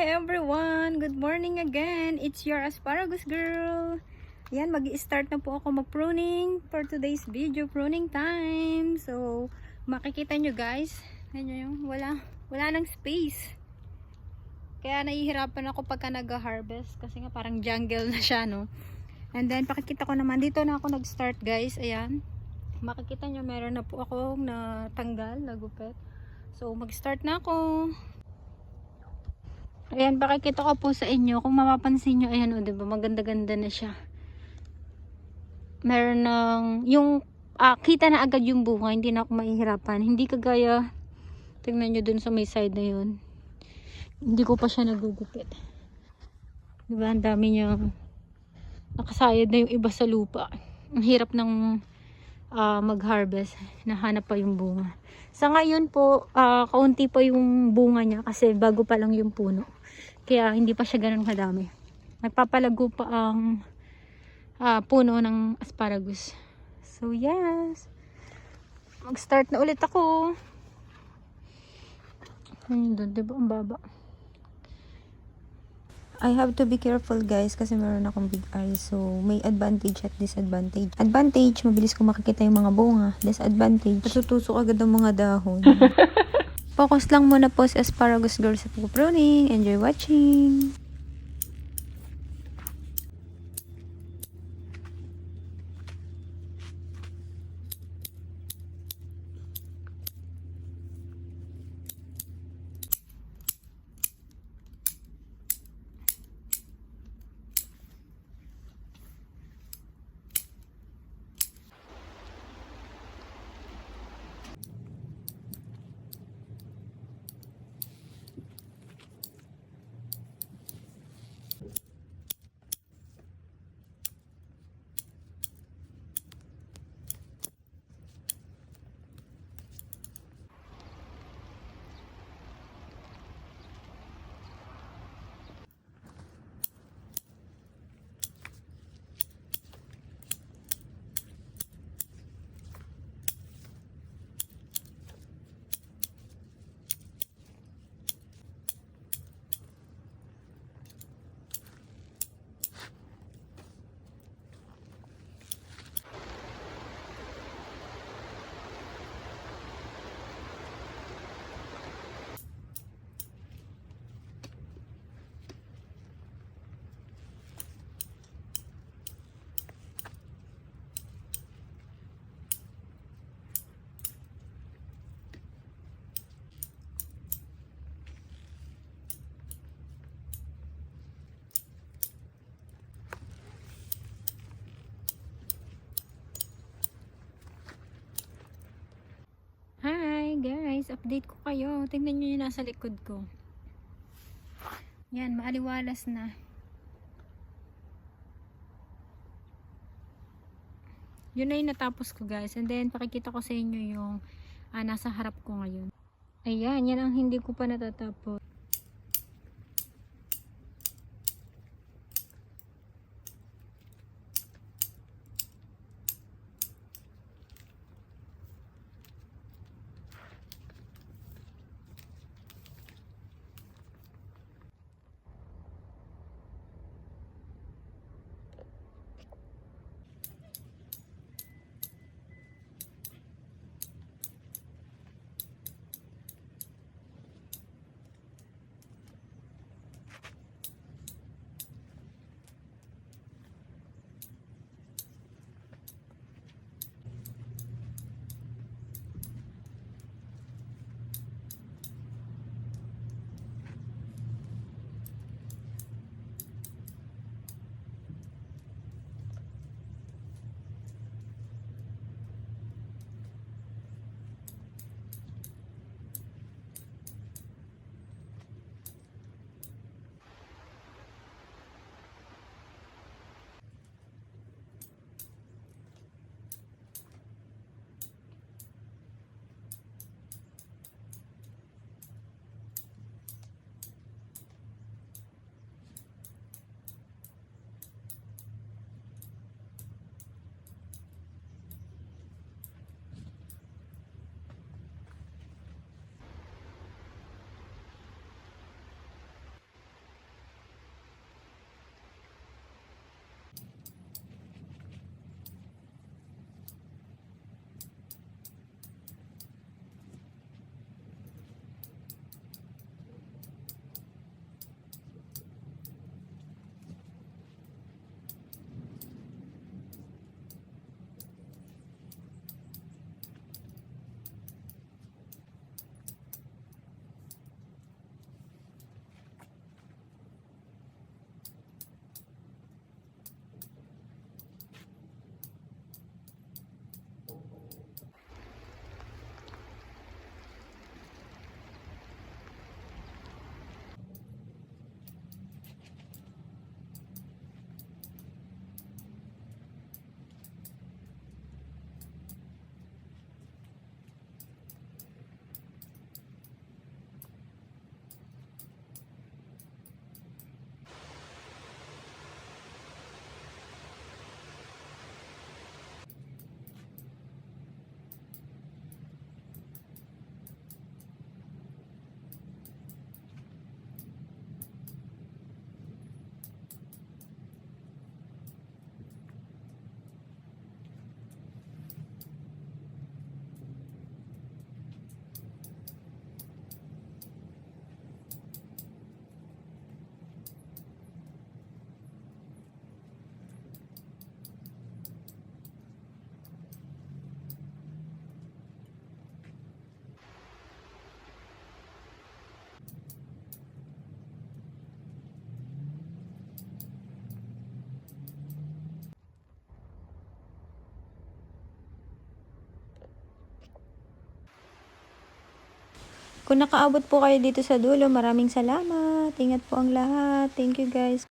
everyone! Good morning again! It's your asparagus girl! Ayan, mag-i-start na po ako mag-pruning for today's video, pruning time. So, makikita nyo guys, yung wala nang space. Kaya nahihirapan ako pagka nag-harvest kasi nga parang jungle na siya, no? And then, pakikita ko naman, dito na ako nag-start guys. Ayan, makikita nyo meron na po akong natanggal, nagupit. So, mag-start na ako. Ayan, pakikita ko po sa inyo. Kung mapapansin nyo, ayan o, diba? Maganda-ganda na siya. Meron ng, kita na agad yung bunga. Hindi na ako mahihirapan. Hindi kagaya, tingnan nyo dun sa may side na yun. Hindi ko pa siya nagugupit. Diba? Ang dami niya. Nakasayad na yung iba sa lupa. Ang hirap ng mag-harvest. Nahanap pa yung bunga. Sa ngayon po, kaunti pa yung bunga niya kasi bago pa lang yung puno. Kaya hindi pa siya ganun kadami. Nagpapalago pa ang puno ng asparagus. So yes, mag-start na ulit ako. Ayun doon, diba ang baba? I have to be careful guys kasi meron akong big eyes. So, may advantage at disadvantage. Advantage, mabilis ko makikita yung mga bunga. Disadvantage, natutusok agad ang mga dahon. Focus lang muna po si asparagus girl sa pruning. Enjoy watching! Hi guys, update ko kayo. Tingnan nyo yung nasa likod ko. Yan, maaliwalas na. Yun na yung natapos ko guys. And then, pakikita ko sa inyo yung nasa harap ko ngayon. Ayan, yan ang hindi ko pa natatapos. Kung nakaabot po kayo dito sa dulo, maraming salamat. Ingat po ang lahat. Thank you guys.